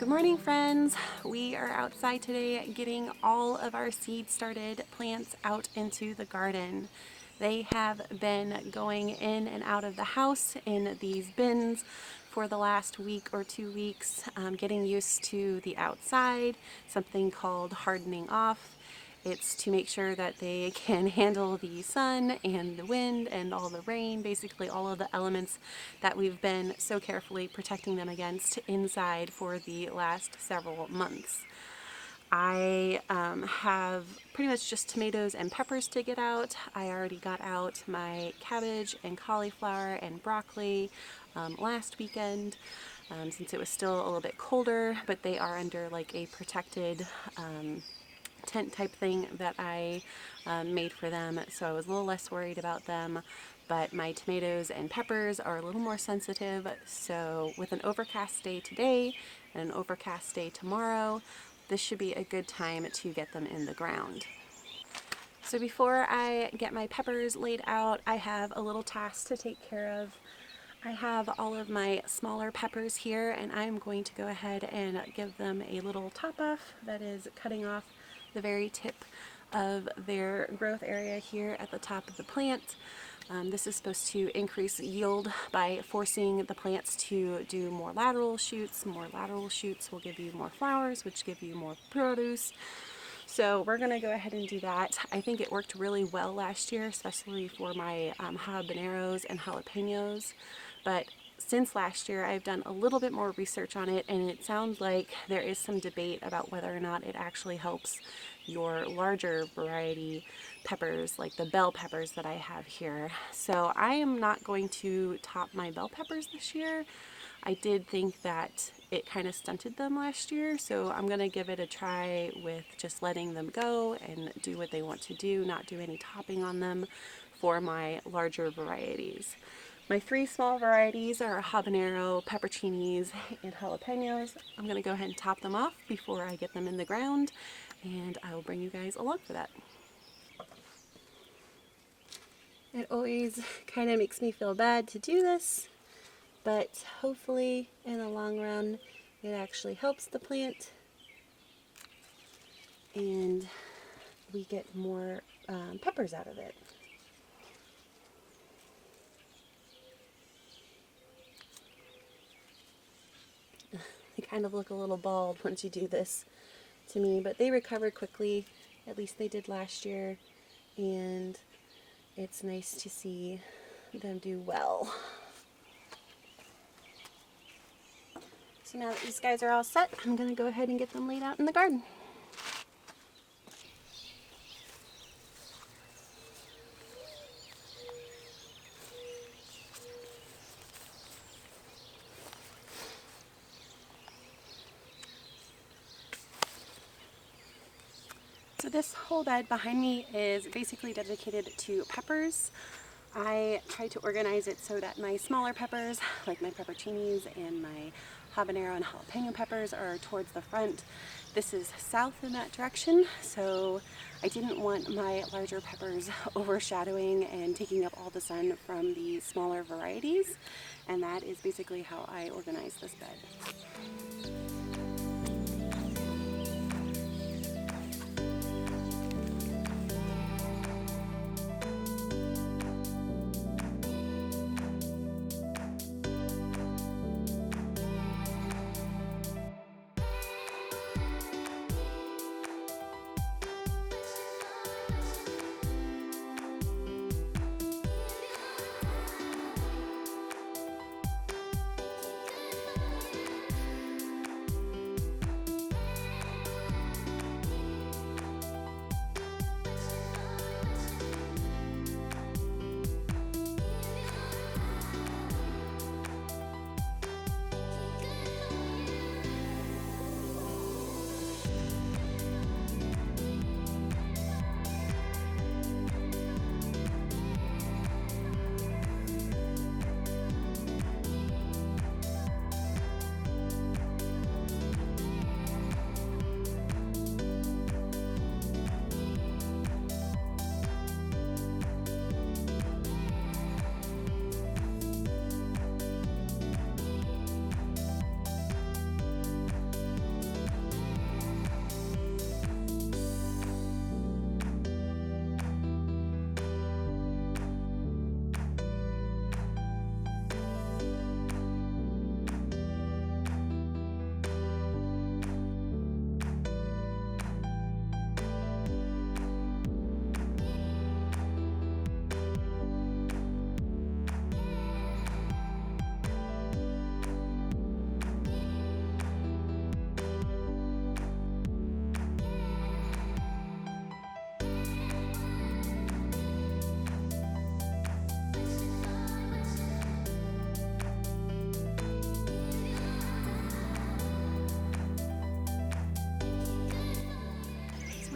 Good morning, friends. We are outside today getting all of our seed started plants out into the garden. They have been going in and out of the house in these bins for the last week or 2 weeks, getting used to the outside, something called hardening off. It's to make sure that they can handle the sun and the wind and all the rain, basically all of the elements that we've been so carefully protecting them against inside for the last several months. I have pretty much just tomatoes and peppers to get out. I already got out my cabbage and cauliflower and broccoli last weekend since it was still a little bit colder, but they are under like a protected tent type thing that I made for them, so I was a little less worried about them. But my tomatoes and peppers are a little more sensitive, so with an overcast day today and an overcast day tomorrow, this should be a good time to get them in the ground. So before I get my peppers laid out, I have a little task to take care of. I have all of my smaller peppers here, and I'm going to go ahead and give them a little top off, that is cutting off the very tip of their growth area here at the top of the plant. This is supposed to increase yield by forcing the plants to do more lateral shoots. More lateral shoots will give you more flowers, which give you more produce. So we're going to go ahead and do that. I think it worked really well last year, especially for my habaneros and jalapenos. But since last year, I've done a little bit more research on it, and it sounds like there is some debate about whether or not it actually helps your larger variety peppers, like the bell peppers that I have here. So I am not going to top my bell peppers this year. I did think that it kind of stunted them last year, so I'm going to give it a try with just letting them go and do what they want to do, not do any topping on them for my larger varieties. My three small varieties are habanero, pepperoncinis, and jalapenos. I'm going to go ahead and top them off before I get them in the ground, and I will bring you guys along for that. It always kind of makes me feel bad to do this, but hopefully in the long run it actually helps the plant and we get more peppers out of it. They kind of look a little bald once you do this to me, but they recovered quickly. At least they did last year, and it's nice to see them do well. So now that these guys are all set, I'm going to go ahead and get them laid out in the garden. So this whole bed behind me is basically dedicated to peppers. I tried to organize it so that my smaller peppers, like my pepperoncinis and my habanero and jalapeno peppers, are towards the front. This is south in that direction, so I didn't want my larger peppers overshadowing and taking up all the sun from the smaller varieties, and that is basically how I organized this bed.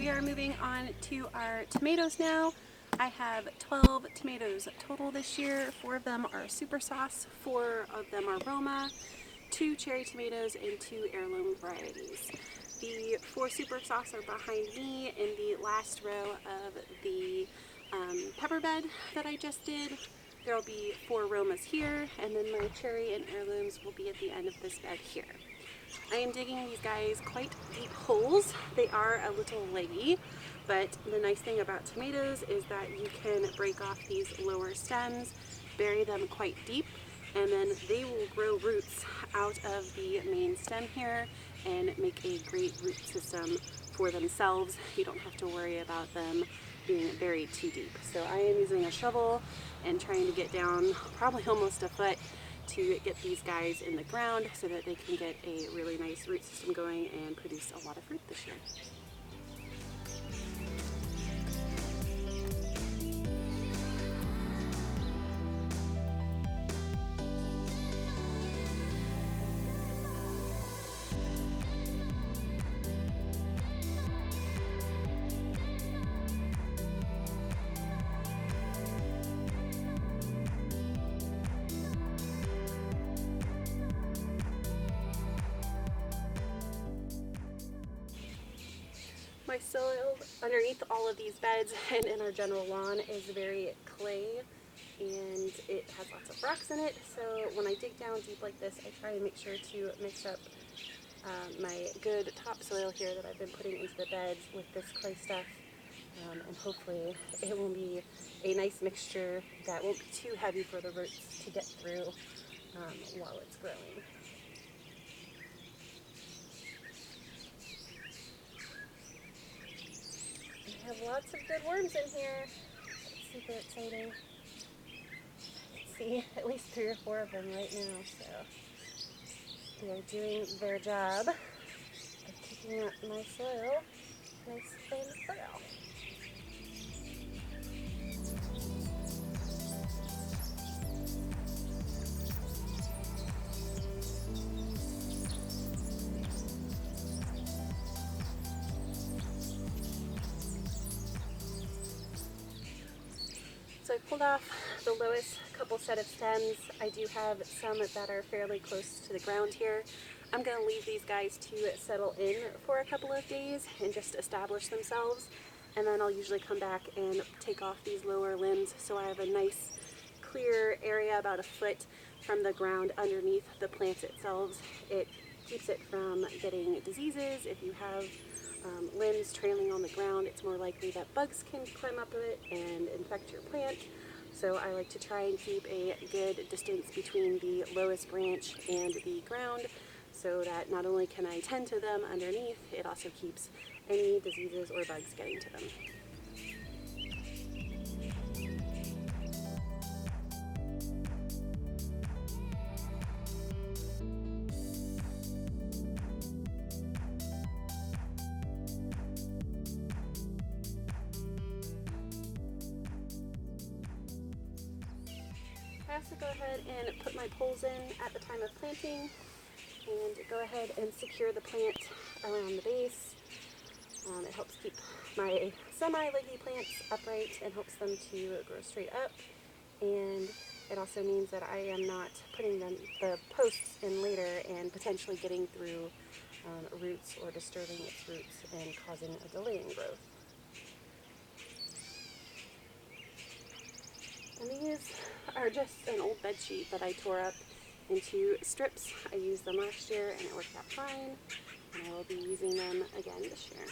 We are moving on to our tomatoes now. I have 12 tomatoes total this year. 4 of them are super sauce, 4 of them are Roma, 2 cherry tomatoes, and 2 heirloom varieties. The 4 super sauce are behind me in the last row of the pepper bed that I just did. There will be 4 Romas here, and then my cherry and heirlooms will be at the end of this bed here. I am digging these guys quite deep holes. They are a little leggy, but the nice thing about tomatoes is that you can break off these lower stems, bury them quite deep, and then they will grow roots out of the main stem here and make a great root system for themselves. You don't have to worry about them being buried too deep. So I am using a shovel and trying to get down probably almost a foot to get these guys in the ground so that they can get a really nice root system going and produce a lot of fruit this year. My soil underneath all of these beds and in our general lawn is very clay, and it has lots of rocks in it, so when I dig down deep like this, I try to make sure to mix up my good topsoil here that I've been putting into the beds with this clay stuff, and hopefully it will be a nice mixture that won't be too heavy for the roots to get through while it's growing. I have lots of good worms in here. It's super exciting. I can see at least 3 or 4 of them right now, so they are doing their job of keeping up my soil nice and fertile. So I pulled off the lowest couple set of stems. I do have some that are fairly close to the ground here. I'm going to leave these guys to settle in for a couple of days and just establish themselves, and then I'll usually come back and take off these lower limbs so I have a nice clear area about a foot from the ground underneath the plant itself. It keeps it from getting diseases. If you have limbs trailing on the ground, it's more likely that bugs can climb up it and infect your plant. So I like to try and keep a good distance between the lowest branch and the ground so that not only can I tend to them underneath, it also keeps any diseases or bugs getting to them. I also go ahead and put my poles in at the time of planting and go ahead and secure the plant around the base. It helps keep my semi-leggy plants upright and helps them to grow straight up, and it also means that I am not putting the posts in later and potentially getting through roots or disturbing its roots and causing a delay in growth. And these are just an old bed sheet that I tore up into strips. I used them last year and it worked out fine, and I will be using them again this year.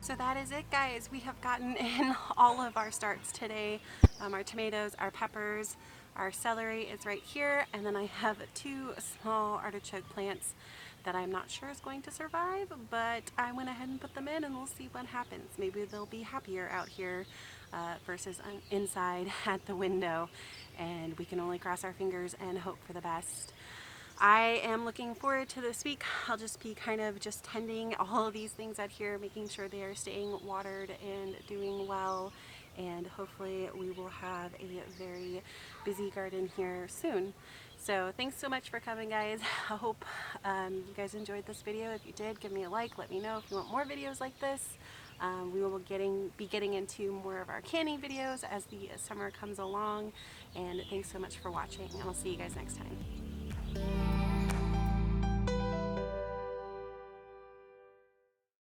So that is it, guys. We have gotten in all of our starts today. Our tomatoes, our peppers, our celery is right here, and then I have 2 small artichoke plants that I'm not sure is going to survive, but I went ahead and put them in, and we'll see what happens. Maybe they'll be happier out here versus inside at the window, and we can only cross our fingers and hope for the best. I am looking forward to this week. I'll just be kind of just tending all of these things out here, making sure they are staying watered and doing well, and hopefully we will have a very busy garden here soon. So thanks so much for coming, guys. I hope you guys enjoyed this video. If you did, give me a like. Let me know if you want more videos like this. We will be getting into more of our canning videos as the summer comes along, and thanks so much for watching, and I'll see you guys next time.